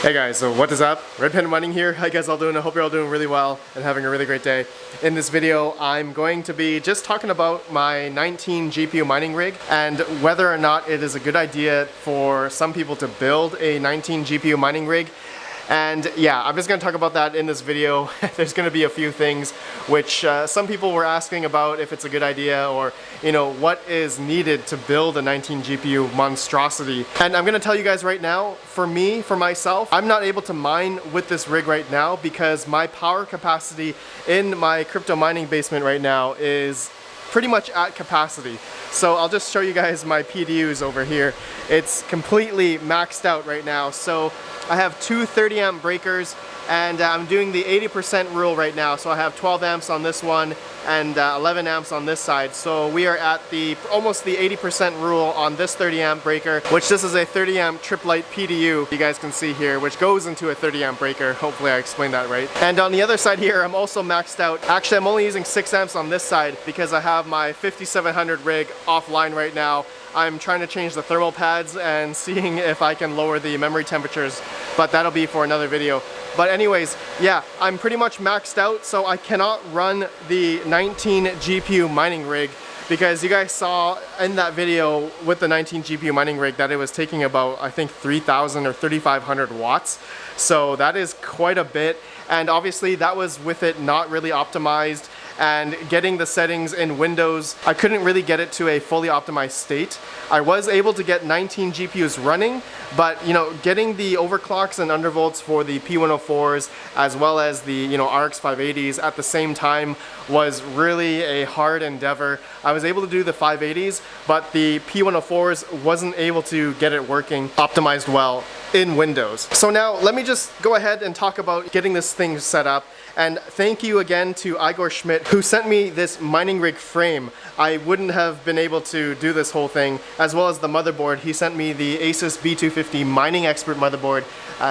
Hey guys, so what is up? RedPandaMining here. How you guys all doing? I hope you're all doing really well and having a really great day. In this video, I'm going to be just talking about my 19 GPU mining rig and whether or not it is a good idea for some people to build a 19 GPU mining rig. And yeah, I'm just going to talk about that in this video. There's going to be a few things which some people were asking about if it's a good idea or, you know, what is needed to build a 19 GPU monstrosity. And I'm going to tell you guys right now, for me, for myself, I'm not able to mine with this rig right now because my power capacity in my crypto mining basement right now is pretty much at capacity. So I'll just show you guys my PDUs over here. It's completely maxed out right now. So I have two 30 amp breakers and I'm doing the 80% rule right now. So I have 12 amps on this one and 11 amps on this side. So we are at almost the 80% rule on this 30 amp breaker, which this is a 30 amp triplite PDU you guys can see here, which goes into a 30 amp breaker. Hopefully I explained that right. And on the other side here, I'm also maxed out. Actually, I'm only using 6 amps on this side because I have my 5700 rig offline right now. I'm trying to change the thermal pads and seeing if I can lower the memory temperatures, but that'll be for another video. But anyways, yeah, I'm pretty much maxed out, so I cannot run the 19 GPU mining rig because you guys saw in that video with the 19 GPU mining rig that it was taking about, I think, 3,000 or 3,500 watts. So that is quite a bit. And obviously that was with it not really optimized, and getting the settings in Windows, I couldn't really get it to a fully optimized state. I was able to get 19 GPUs running, but you know, getting the overclocks and undervolts for the P104s as well as the, you know, RX 580s at the same time was really a hard endeavor. I was able to do the 580s, but the P104s wasn't able to get it working optimized well in Windows. So now let me just go ahead and talk about getting this thing set up. And thank you again to Igor Schmidt who sent me this mining rig frame. I wouldn't have been able to do this whole thing, as well as the motherboard. He sent me the Asus B250 Mining Expert motherboard.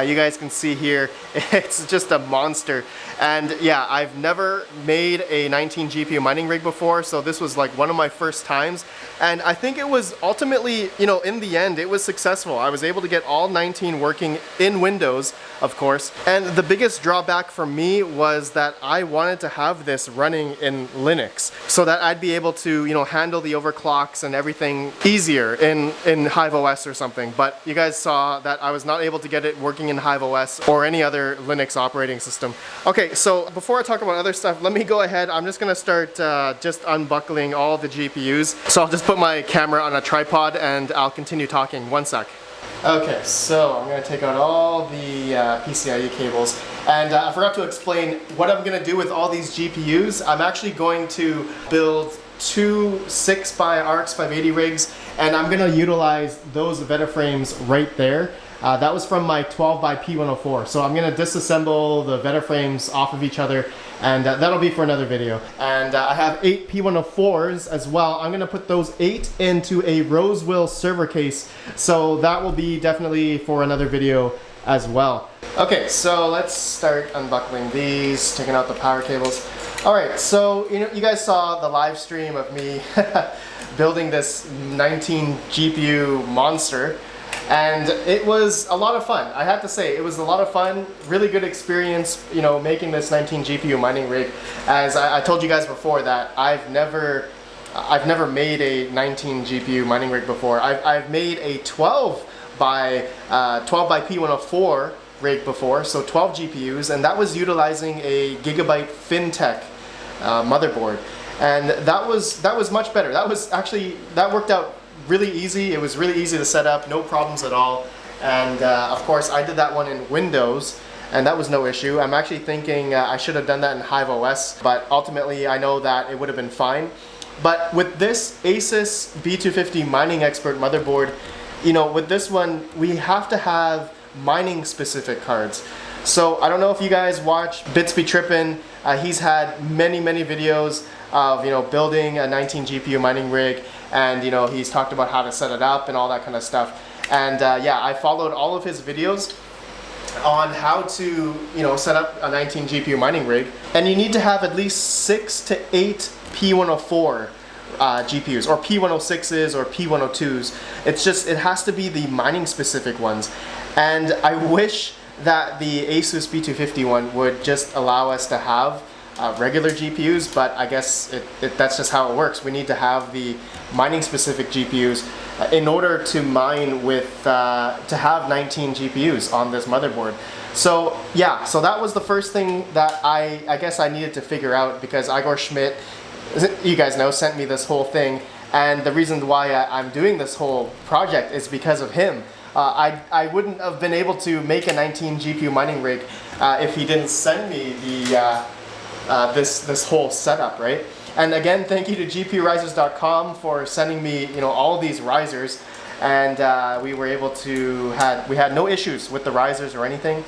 You guys can see here, it's just a monster. And yeah, I've never made a 19 GPU mining rig before, so this was like one of my first times. And I think it was ultimately, you know, in the end, it was successful. I was able to get all 19 working in Windows, of course. And the biggest drawback for me was that I wanted to have this running in Linux so that I'd be able to, you know, handle the overclocks and everything easier in HiveOS or something. But you guys saw that I was not able to get it working in HiveOS or any other Linux operating system. Okay, so before I talk about other stuff, let me go ahead. I'm just gonna start just unbuckling all the GPUs. So I'll just put my camera on a tripod and I'll continue talking. One sec. Okay, so I'm going to take out all the PCIe cables, and I forgot to explain what I'm going to do with all these GPUs. I'm actually going to build two 6x RX 580 rigs, and I'm going to utilize those Veta frames right there. That was from my 12x P104, so I'm going to disassemble the Veta frames off of each other, and that'll be for another video. And I have 8 P104s as well. I'm going to put those 8 into a Rosewill server case, so that will be definitely for another video as well. Okay, so let's start unbuckling these, taking out the power cables. Alright, so you guys saw the live stream of me building this 19 GPU monster. And it was a lot of fun. I have to say, it was a lot of fun, really good experience, you know, making this 19 GPU mining rig. As I told you guys before that I've never made a 19 GPU mining rig before. I've made a 12 by P104 rig before, so 12 GPUs, and that was utilizing a Gigabyte FinTech motherboard. And that was much better. That worked out really easy. It was really easy to set up, no problems at all. And of course I did that one in Windows and that was no issue. I'm actually thinking I should have done that in HiveOS, but ultimately I know that it would have been fine. But with this Asus B250 Mining Expert motherboard, you know, with this one we have to have mining specific cards. So I don't know if you guys watch Bits Be Trippin'. He's had many videos of, you know, building a 19 GPU mining rig, and you know, he's talked about how to set it up and all that kind of stuff. And yeah, I followed all of his videos on how to, you know, set up a 19 GPU mining rig. And you need to have at least 6 to 8 P104 GPUs, or P106s or P102s. It's just, it has to be the mining specific ones. And I wish that the Asus B250 one would just allow us to have regular GPUs, but I guess that's just how it works. We need to have the mining specific GPUs in order to mine with, to have 19 GPUs on this motherboard. So yeah, so that was the first thing that I guess I needed to figure out, because Igor Schmidt, you guys know, sent me this whole thing, and the reason why I'm doing this whole project is because of him. I wouldn't have been able to make a 19 GPU mining rig if he didn't send me the this whole setup, right? And again, thank you to gpurisers.com for sending me, you know, all these risers, and we were able to we had no issues with the risers or anything.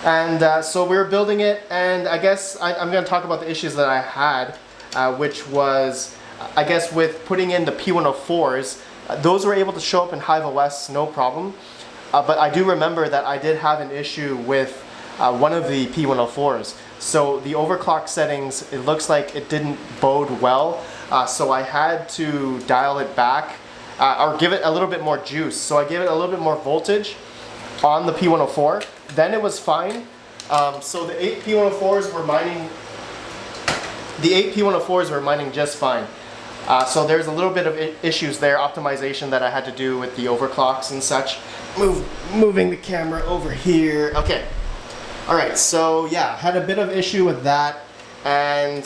And so we were building it, and I guess I'm going to talk about the issues that I had, which was, I guess, with putting in the P104s. Those were able to show up in Hive OS, no problem. But I do remember that I did have an issue with one of the P104s. So the overclock settings, it looks like it didn't bode well. So I had to dial it back or give it a little bit more juice. So I gave it a little bit more voltage on the P104. Then it was fine. So the 8 P104s were mining. The 8 P104s were mining just fine. So there's a little bit of issues there, optimization that I had to do with the overclocks and such. Moving the camera over here. Okay. All right, so yeah, had a bit of issue with that, and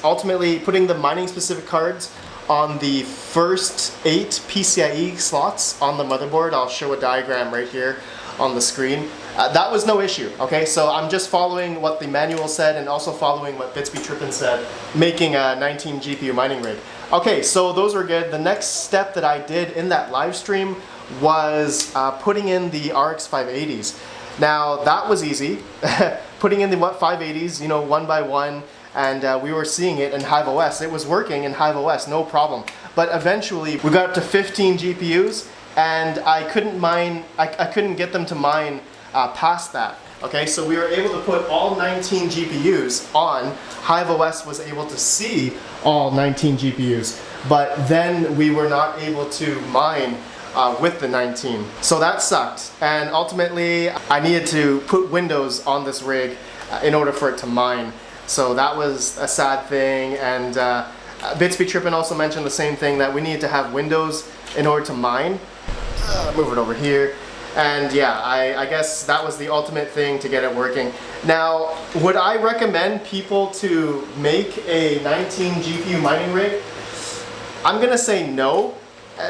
ultimately putting the mining specific cards on the first 8 PCIe slots on the motherboard. I'll show a diagram right here on the screen. That was no issue, okay? So I'm just following what the manual said and also following what BitsbyTrippin said, making a 19 GPU mining rig. Okay, so those were good. The next step that I did in that live stream was putting in the RX 580s. Now that was easy, putting in the 580s, you know, one by one, and we were seeing it in Hive OS. It was working in Hive OS, no problem. But eventually we got up to 15 GPUs, and I couldn't mine, I couldn't get them to mine past that. Okay, so we were able to put all 19 GPUs on. Hive OS was able to see all 19 GPUs, but then we were not able to mine with the 19. So that sucked, and ultimately I needed to put Windows on this rig in order for it to mine. So that was a sad thing, and BitsbyTrippin also mentioned the same thing, that we needed to have Windows in order to mine. Move it over here. And yeah, I guess that was the ultimate thing to get it working. Now, would I recommend people to make a 19 GPU mining rig? I'm gonna say no.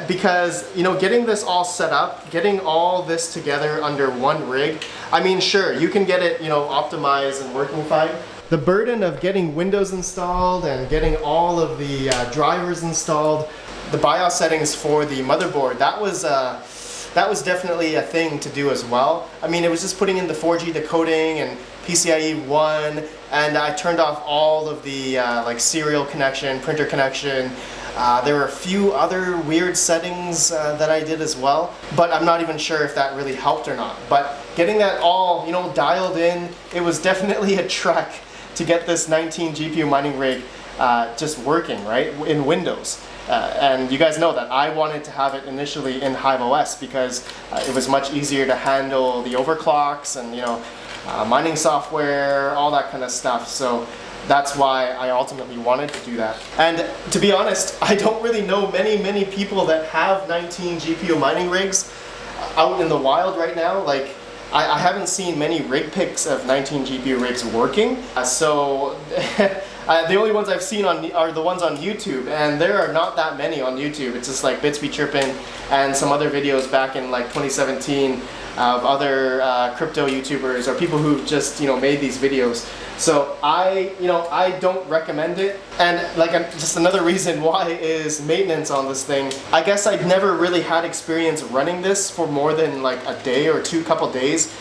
Because, you know, getting this all set up, getting all this together under one rig, I mean, sure, you can get it, you know, optimized and working fine. The burden of getting Windows installed and getting all of the drivers installed, the BIOS settings for the motherboard, that was definitely a thing to do as well. I mean, it was just putting in the 4G decoding and PCIe 1, and I turned off all of the like serial connection, printer connection. There were a few other weird settings that I did as well, but I'm not even sure if that really helped or not. But getting that all, you know, dialed in, it was definitely a trek to get this 19 GPU mining rig just working, right, in Windows. And you guys know that I wanted to have it initially in Hive OS because it was much easier to handle the overclocks and, you know, mining software, all that kind of stuff. So that's why I ultimately wanted to do that. And to be honest, I don't really know many people that have 19 GPU mining rigs out in the wild right now. Like, I haven't seen many rig pics of 19 GPU rigs working. So the only ones I've seen are the ones on YouTube, and there are not that many on YouTube. It's just like BitsbyTrippin and some other videos back in like 2017 of other crypto YouTubers or people who just, you know, made these videos. So I don't recommend it. And like just another reason why is maintenance on this thing. I guess I'd never really had experience running this for more than like a day or couple days.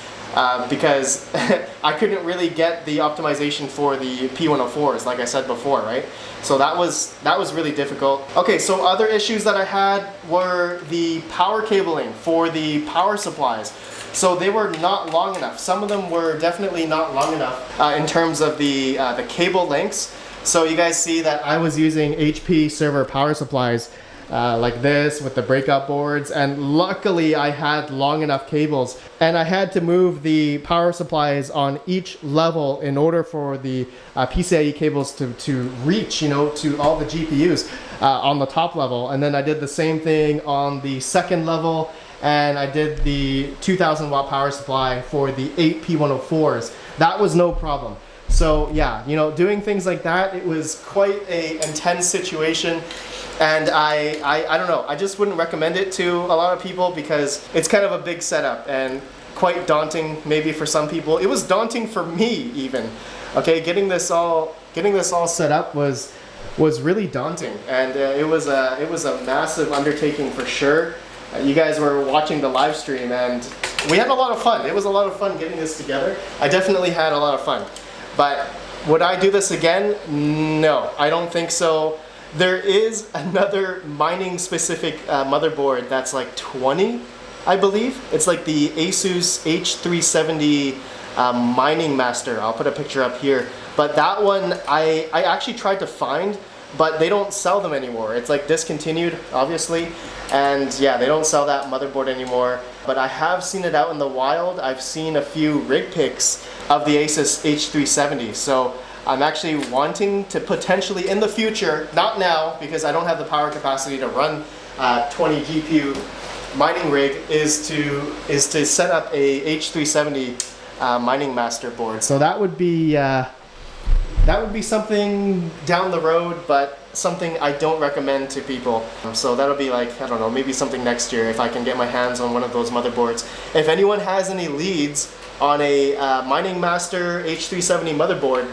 Because I couldn't really get the optimization for the P104s, like I said before, right? So that was really difficult. Okay, so other issues that I had were the power cabling for the power supplies. So they were not long enough. Some of them were definitely not long enough in terms of the cable lengths. So you guys see that I was using HP server power supplies. like this with the breakout boards, and luckily I had long enough cables, and I had to move the power supplies on each level in order for the PCIe cables to reach, you know, to all the GPUs on the top level. And then I did the same thing on the second level, and I did the 2000 watt power supply for the 8 P104s. That was no problem. So yeah, you know, doing things like that, it was quite a intense situation. And I don't know, I just wouldn't recommend it to a lot of people because it's kind of a big setup and quite daunting maybe for some people. It was daunting for me even. Okay, getting this all set up was really daunting, and it was a massive undertaking for sure. You guys were watching the live stream and we had a lot of fun. It was a lot of fun getting this together. I definitely had a lot of fun. But would I do this again? No, I don't think so. There is another mining specific motherboard that's like 20, I believe. It's like the Asus H370 Mining Master. I'll put a picture up here. But that one I actually tried to find, but they don't sell them anymore. It's like discontinued, obviously. And yeah, they don't sell that motherboard anymore. But I have seen it out in the wild. I've seen a few rig pics of the Asus H370. So I'm actually wanting to potentially in the future, not now because I don't have the power capacity to run 20 GPU mining rig, is to set up a H370 mining master board. So that would be something down the road, but something I don't recommend to people. So that'll be like, I don't know, maybe something next year if I can get my hands on one of those motherboards. If anyone has any leads on a Mining Master H370 motherboard,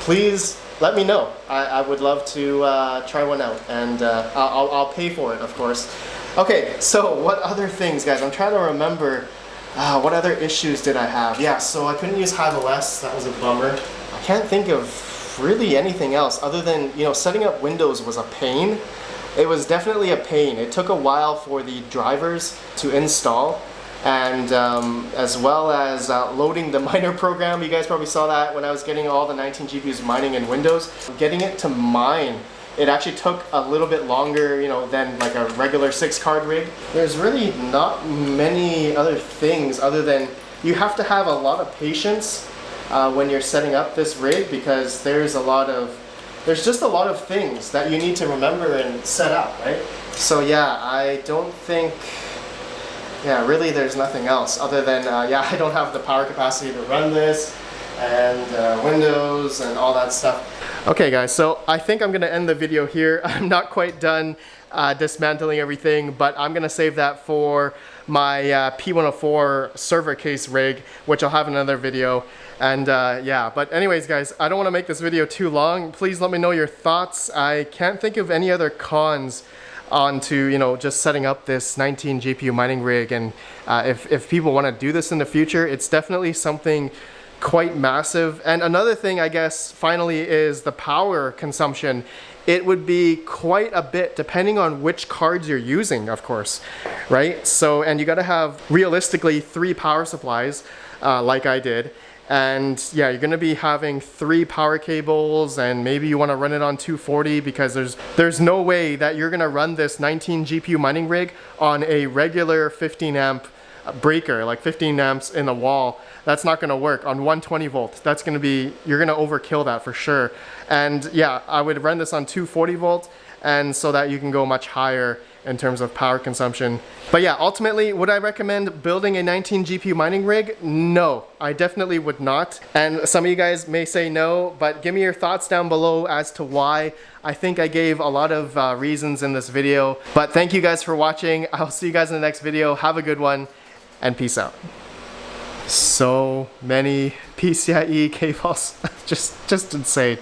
please let me know. I would love to try one out, and I'll pay for it, of course. Okay, so what other things, guys? I'm trying to remember what other issues did I have. Yeah, so I couldn't use HiveOS. That was a bummer. I can't think of really anything else other than, you know, setting up Windows was a pain. It was definitely a pain. It took a while for the drivers to install, and as well as loading the miner program. You guys probably saw that when I was getting all the 19 GPUs mining in Windows. Getting it to mine, it actually took a little bit longer, you know, than like a regular 6-card rig. There's really not many other things other than you have to have a lot of patience when you're setting up this rig, because there's just a lot of things that you need to remember and set up, right? So yeah, I don't think, yeah, really there's nothing else other than, yeah, I don't have the power capacity to run this, and Windows and all that stuff. Okay guys, so I think I'm gonna end the video here. I'm not quite done dismantling everything, but I'm gonna save that for my P104 server case rig, which I'll have in another video. And yeah, but anyways guys, I don't want to make this video too long. Please let me know your thoughts. I can't think of any other cons onto, you know, just setting up this 19 GPU mining rig. And if people want to do this in the future, it's definitely something quite massive. And another thing, I guess, finally, is the power consumption. It would be quite a bit depending on which cards you're using, of course, right? So, and you got to have realistically 3 power supplies, like I did. And yeah, you're gonna be having 3 power cables, and maybe you wanna run it on 240, because there's no way that you're gonna run this 19 GPU mining rig on a regular 15 amp breaker, like 15 amps in the wall. That's not gonna work on 120 volts. That's gonna be, you're gonna overkill that for sure. And yeah, I would run this on 240 volts, and so that you can go much higher in terms of power consumption. But yeah, ultimately, would I recommend building a 19 GPU mining rig? No, I definitely would not. And some of you guys may say no, but give me your thoughts down below as to why. I think I gave a lot of reasons in this video. But thank you guys for watching. I'll see you guys in the next video. Have a good one, and peace out. So many PCIe cables, just insane.